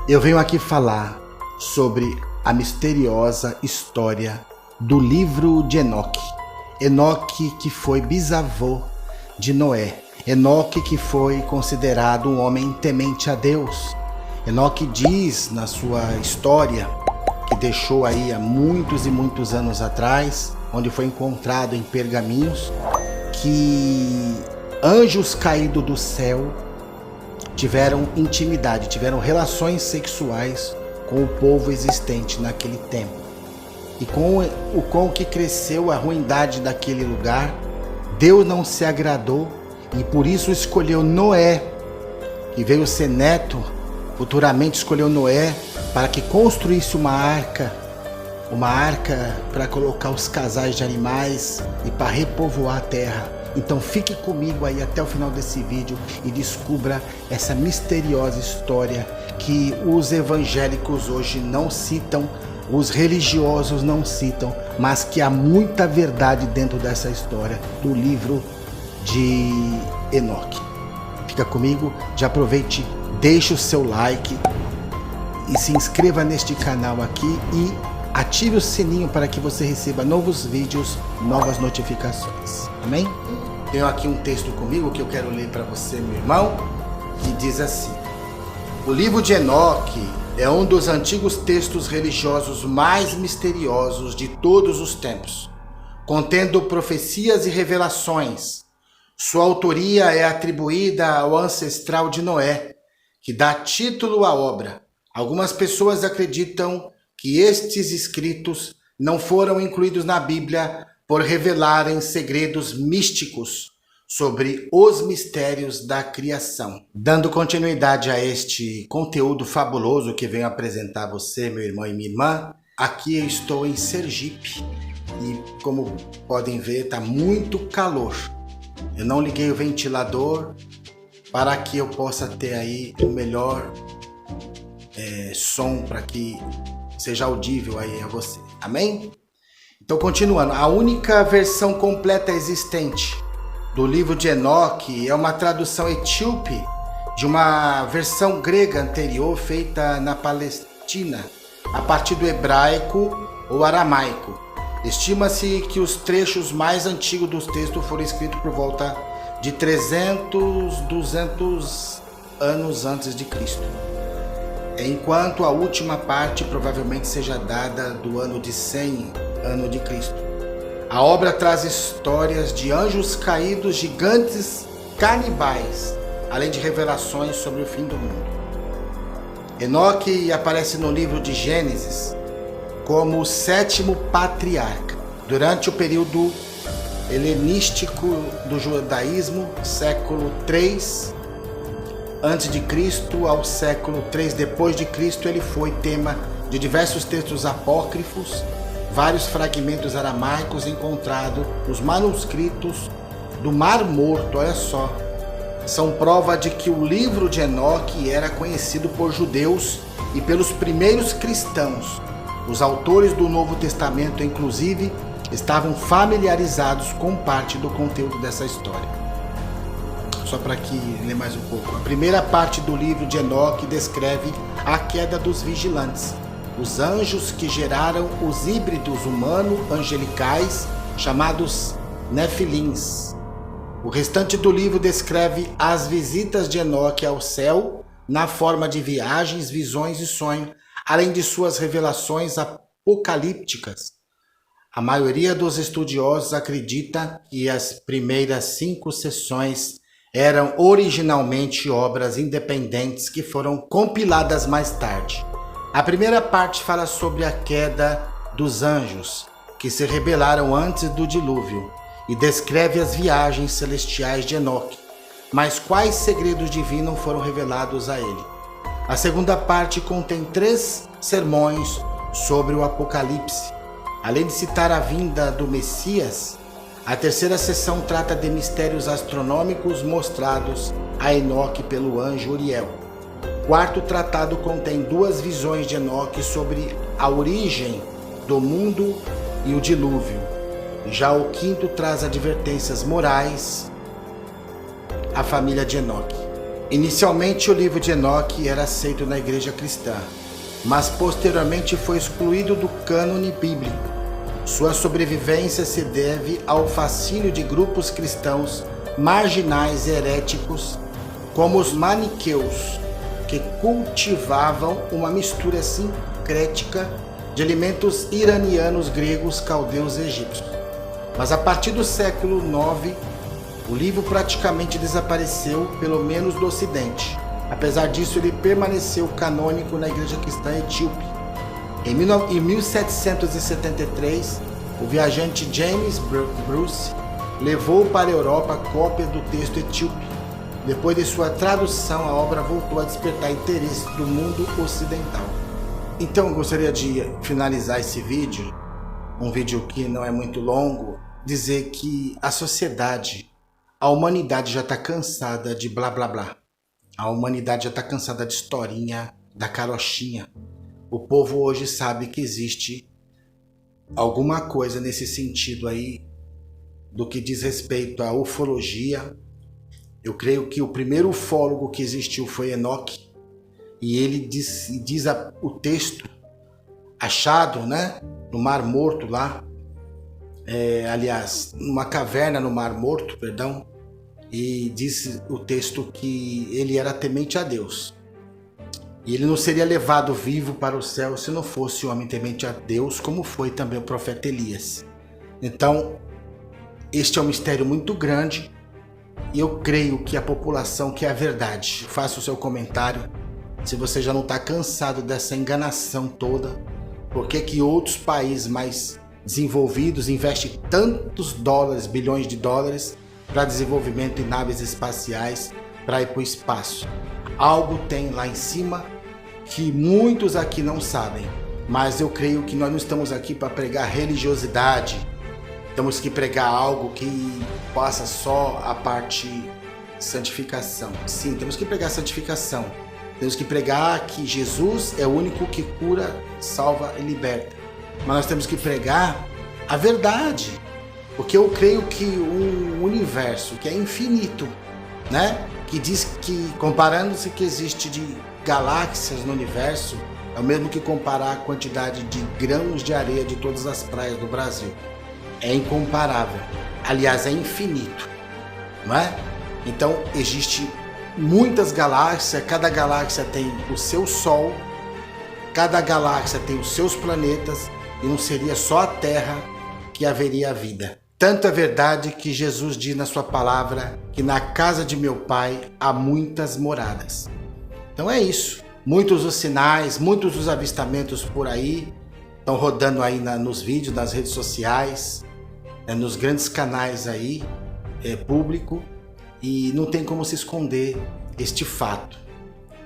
Eu venho aqui falar sobre a misteriosa história do livro de Enoque. Enoque, que foi bisavô de Noé. Enoque, que foi considerado um homem temente a Deus. Enoque diz na sua história, que deixou aí há muitos e muitos anos atrás, onde foi encontrado em pergaminhos, que anjos caídos do céu tiveram intimidade, tiveram relações sexuais com o povo existente naquele tempo. E com o que cresceu a ruindade daquele lugar, Deus não se agradou e por isso escolheu Noé, que veio ser neto, futuramente escolheu Noé para que construísse uma arca para colocar os casais de animais e para repovoar a terra. Então fique comigo aí até o final desse vídeo e descubra essa misteriosa história que os evangélicos hoje não citam, os religiosos não citam, mas que há muita verdade dentro dessa história do livro de Enoque. Fica comigo, já aproveite, deixe o seu like e se inscreva neste canal aqui e ative o sininho para que você receba novos vídeos, novas notificações. Amém? Tenho aqui um texto comigo que eu quero ler para você, meu irmão, que diz assim: o livro de Enoque é um dos antigos textos religiosos mais misteriosos de todos os tempos, contendo profecias e revelações. Sua autoria é atribuída ao ancestral de Noé, que dá título à obra. Algumas pessoas acreditam que estes escritos não foram incluídos na Bíblia por revelarem segredos místicos sobre os mistérios da criação. Dando continuidade a este conteúdo fabuloso que venho apresentar a você, meu irmão e minha irmã, aqui eu estou em Sergipe e, como podem ver, está muito calor. Eu não liguei o ventilador para que eu possa ter aí o melhor som para que seja audível aí a você. Amém? Então, continuando, a única versão completa existente do livro de Enoque é uma tradução etíope de uma versão grega anterior feita na Palestina, a partir do hebraico ou aramaico. Estima-se que os trechos mais antigos dos textos foram escritos por volta de 200 anos antes de Cristo, enquanto a última parte provavelmente seja dada do ano de 100 ano de Cristo. A obra traz histórias de anjos caídos, gigantes, canibais, além de revelações sobre o fim do mundo. Enoque aparece no livro de Gênesis como o sétimo patriarca. Durante o período helenístico do judaísmo, século 3 antes de Cristo ao século 3 depois de Cristo, ele foi tema de diversos textos apócrifos, vários fragmentos aramaicos encontrados nos manuscritos do Mar Morto. Olha só, são prova de que o livro de Enoque era conhecido por judeus e pelos primeiros cristãos. Os autores do Novo Testamento, inclusive, estavam familiarizados com parte do conteúdo dessa história. Só para que ler mais um pouco. A primeira parte do livro de Enoque descreve a queda dos vigilantes, os anjos que geraram os híbridos humano-angelicais chamados Nefilins. O restante do livro descreve as visitas de Enoque ao céu na forma de viagens, visões e sonhos, além de suas revelações apocalípticas. A maioria dos estudiosos acredita que as primeiras 5 sessões eram originalmente obras independentes que foram compiladas mais tarde. A primeira parte fala sobre a queda dos anjos, que se rebelaram antes do dilúvio, e descreve as viagens celestiais de Enoque, mas quais segredos divinos foram revelados a ele. A segunda parte contém 3 sermões sobre o Apocalipse. Além de citar a vinda do Messias, a terceira sessão trata de mistérios astronômicos mostrados a Enoque pelo anjo Uriel. O quarto tratado contém 2 visões de Enoque sobre a origem do mundo e o dilúvio. Já o quinto traz advertências morais à família de Enoque. Inicialmente o livro de Enoque era aceito na igreja cristã, mas posteriormente foi excluído do cânone bíblico. Sua sobrevivência se deve ao fascínio de grupos cristãos marginais e heréticos, como os maniqueus, que cultivavam uma mistura sincrética de alimentos iranianos, gregos, caldeus e egípcios. Mas a partir do século IX, o livro praticamente desapareceu, pelo menos do Ocidente. Apesar disso, ele permaneceu canônico na igreja cristã etíope. Em 1773, o viajante James Bruce levou para a Europa cópias do texto etíope. Depois de sua tradução, a obra voltou a despertar interesse do mundo ocidental. Então, eu gostaria de finalizar esse vídeo, um vídeo que não é muito longo, dizer que a sociedade, a humanidade já está cansada de blá blá blá. A humanidade já está cansada de historinha, da carochinha. O povo hoje sabe que existe alguma coisa nesse sentido aí, do que diz respeito à ufologia. Eu creio que o primeiro ufólogo que existiu foi Enoque, e ele diz o texto achado, né, no Mar Morto lá, aliás, numa caverna no Mar Morto, perdão, e diz o texto que ele era temente a Deus. E ele não seria levado vivo para o céu se não fosse um homem temente a Deus, como foi também o profeta Elias. Então, este é um mistério muito grande, e eu creio que a população quer a verdade. Faça o seu comentário, se você já não está cansado dessa enganação toda. Por que outros países mais desenvolvidos investem tantos dólares, bilhões de dólares, para desenvolvimento em naves espaciais para ir para o espaço? Algo tem lá em cima que muitos aqui não sabem, mas eu creio que nós não estamos aqui para pregar religiosidade. Temos que pregar algo que passa só a parte santificação. Sim, temos que pregar santificação. Temos que pregar que Jesus é o único que cura, salva e liberta. Mas nós temos que pregar a verdade. Porque eu creio que um universo que é infinito, né? Que diz que, comparando-se que existe de galáxias no universo, é o mesmo que comparar a quantidade de grãos de areia de todas as praias do Brasil. É incomparável. Aliás, é infinito, não é? Então, existe muitas galáxias, cada galáxia tem o seu Sol, cada galáxia tem os seus planetas, e não seria só a Terra que haveria a vida. Tanto é verdade que Jesus diz na sua palavra que na casa de meu Pai há muitas moradas. Então é isso. Muitos os sinais, muitos os avistamentos por aí, estão rodando aí nos vídeos, nas redes sociais, nos grandes canais aí, público, e não tem como se esconder este fato.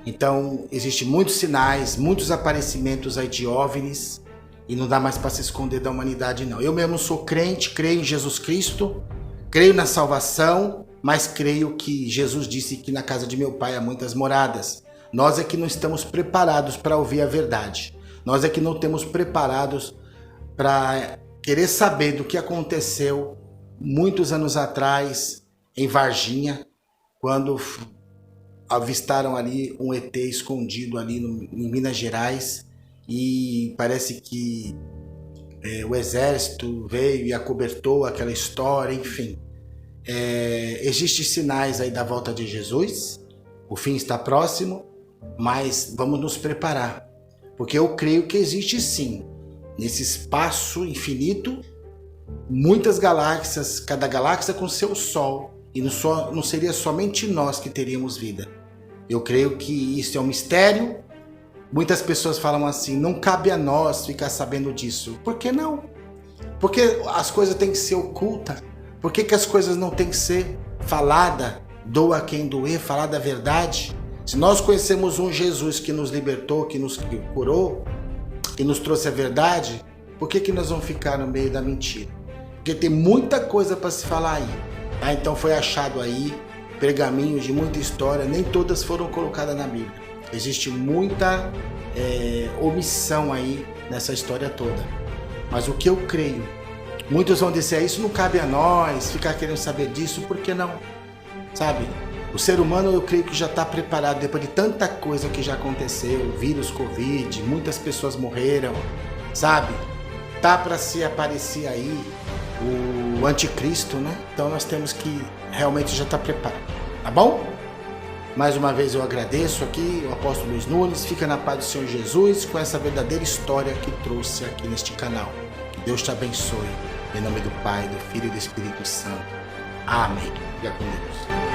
Então, existem muitos sinais, muitos aparecimentos aí de OVNIs, e não dá mais para se esconder da humanidade, não. Eu mesmo sou crente, creio em Jesus Cristo, creio na salvação, mas creio que Jesus disse que na casa de meu Pai há muitas moradas. Nós é que não estamos preparados para ouvir a verdade. Nós é que não temos preparados para querer saber do que aconteceu muitos anos atrás em Varginha, quando avistaram ali um ET escondido ali em Minas Gerais, e parece que o exército veio e acobertou aquela história, enfim. Existem sinais aí da volta de Jesus, o fim está próximo, mas vamos nos preparar, porque eu creio que existe sim, nesse espaço infinito, muitas galáxias, cada galáxia com seu Sol, e não seria somente nós que teríamos vida. Eu creio que isso é um mistério. Muitas pessoas falam assim, não cabe a nós ficar sabendo disso. Por que não? Porque as coisas têm que ser ocultas. Por que as coisas não têm que ser faladas? Doa quem doer, falar da verdade. Se nós conhecemos um Jesus que nos libertou, que nos curou, que nos trouxe a verdade, por que nós vamos ficar no meio da mentira? Porque tem muita coisa para se falar aí. Então foi achado aí pergaminhos de muita história, nem todas foram colocadas na Bíblia. Existe muita omissão aí nessa história toda. Mas o que eu creio, muitos vão dizer, isso não cabe a nós, ficar querendo saber disso, por que não? Sabe? O ser humano, eu creio que já está preparado depois de tanta coisa que já aconteceu, vírus, Covid, muitas pessoas morreram, sabe? Tá para se aparecer aí o anticristo, né? Então nós temos que realmente já estar preparado, tá bom? Mais uma vez eu agradeço aqui o apóstolo Luiz Nunes, fica na paz do Senhor Jesus com essa verdadeira história que trouxe aqui neste canal. Que Deus te abençoe, em nome do Pai, do Filho e do Espírito Santo. Amém. Fica com Deus.